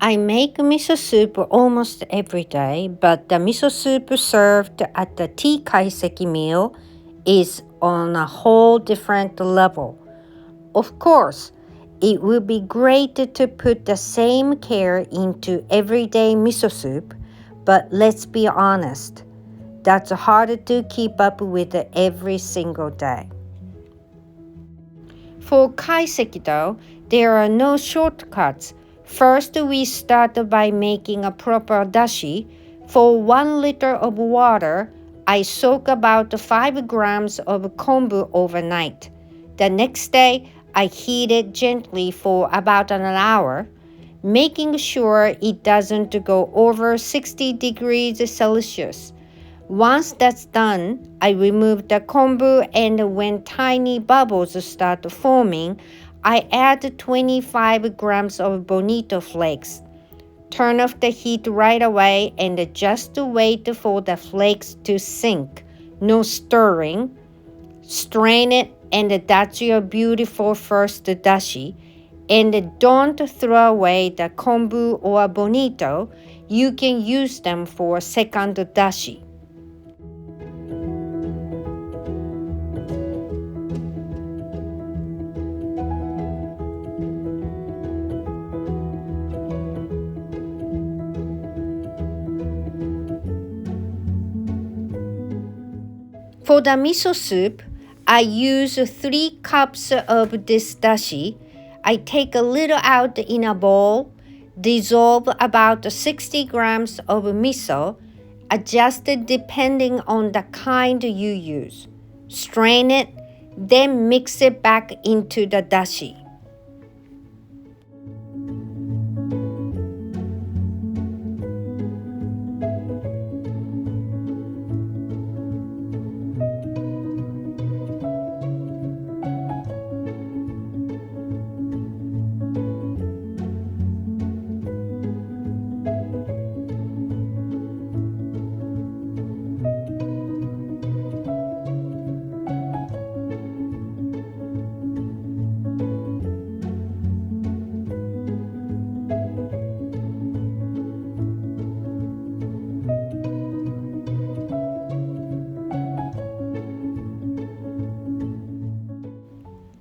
I make miso soup almost every day, but the miso soup served at the tea kaiseki meal is on a whole different level. Of course, it would be great to put the same care into everyday miso soup, but let's be honest, that's hard to keep up with every single day. For kaiseki though, there are no shortcuts. First, we start by making a proper dashi. For 1 liter of water, I soak about 5 grams of kombu overnight. The next day, I heat it gently for about an hour, making sure it doesn't go over 60 degrees Celsius. Once that's done, I remove the kombu, and when tiny bubbles start forming, I add 25 grams of bonito flakes. Turn off the heat right away and just wait for the flakes to sink. No stirring. Strain it, and that's your beautiful first dashi. And don't throw away the kombu or bonito. You can use them for second dashi. For the miso soup, I use 3 cups of this dashi. I take a little out in a bowl, dissolve about 60 grams of miso, adjust it depending on the kind you use. Strain it, then mix it back into the dashi.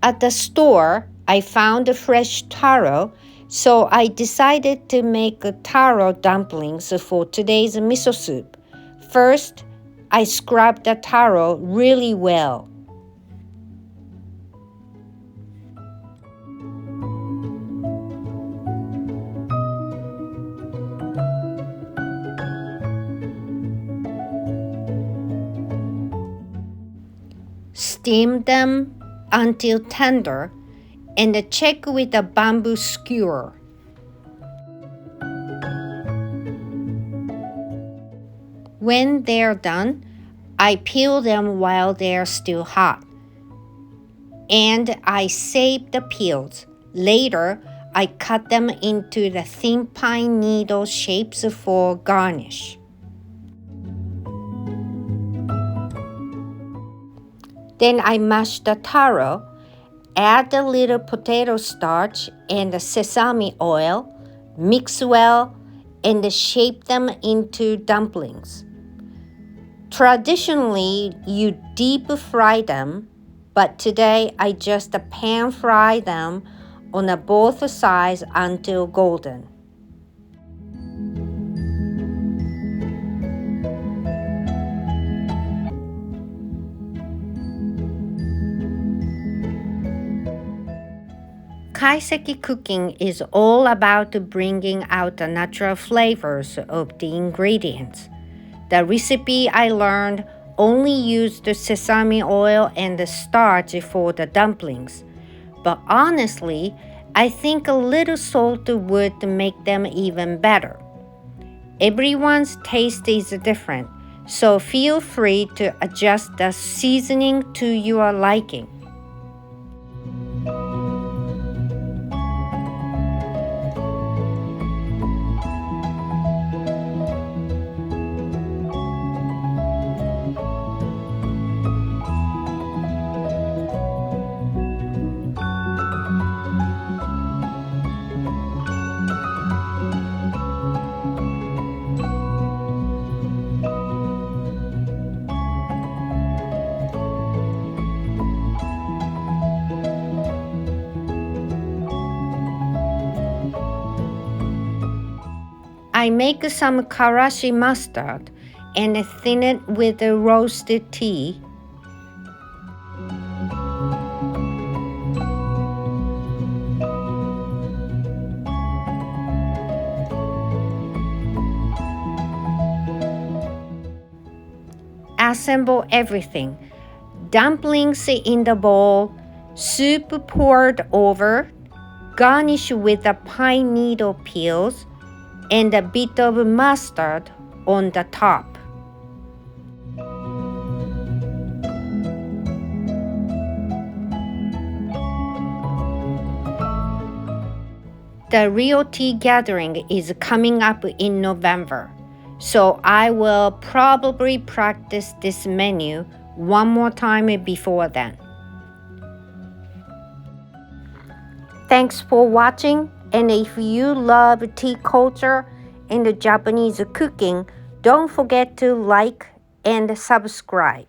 At the store, I found fresh taro, so I decided to make taro dumplings for today's miso soup. First, I scrubbed the taro really well. Steam them until tender, and check with a bamboo skewer. When they're done, I peel them while they're still hot, and I save the peels. Later, I cut them into the thin pine needle shapes for garnish. Then I mash the taro, add a little potato starch and sesame oil, mix well, and shape them into dumplings. Traditionally, you deep fry them, but today I just pan fry them on both sides until golden. Kaiseki cooking is all about bringing out the natural flavors of the ingredients. The recipe I learned only used sesame oil and starch for the dumplings, but honestly, I think a little salt would make them even better. Everyone's taste is different, so feel free to adjust the seasoning to your liking. I make some karashi mustard and thin it with the roasted tea. Assemble everything. Dumplings in the bowl, soup poured over, garnish with the pine needle peels, and a bit of mustard on the top. The real tea gathering is coming up in November, so I will probably practice this menu one more time before then. Thanks for watching, and if you love tea culture and Japanese cooking, don't forget to like and subscribe.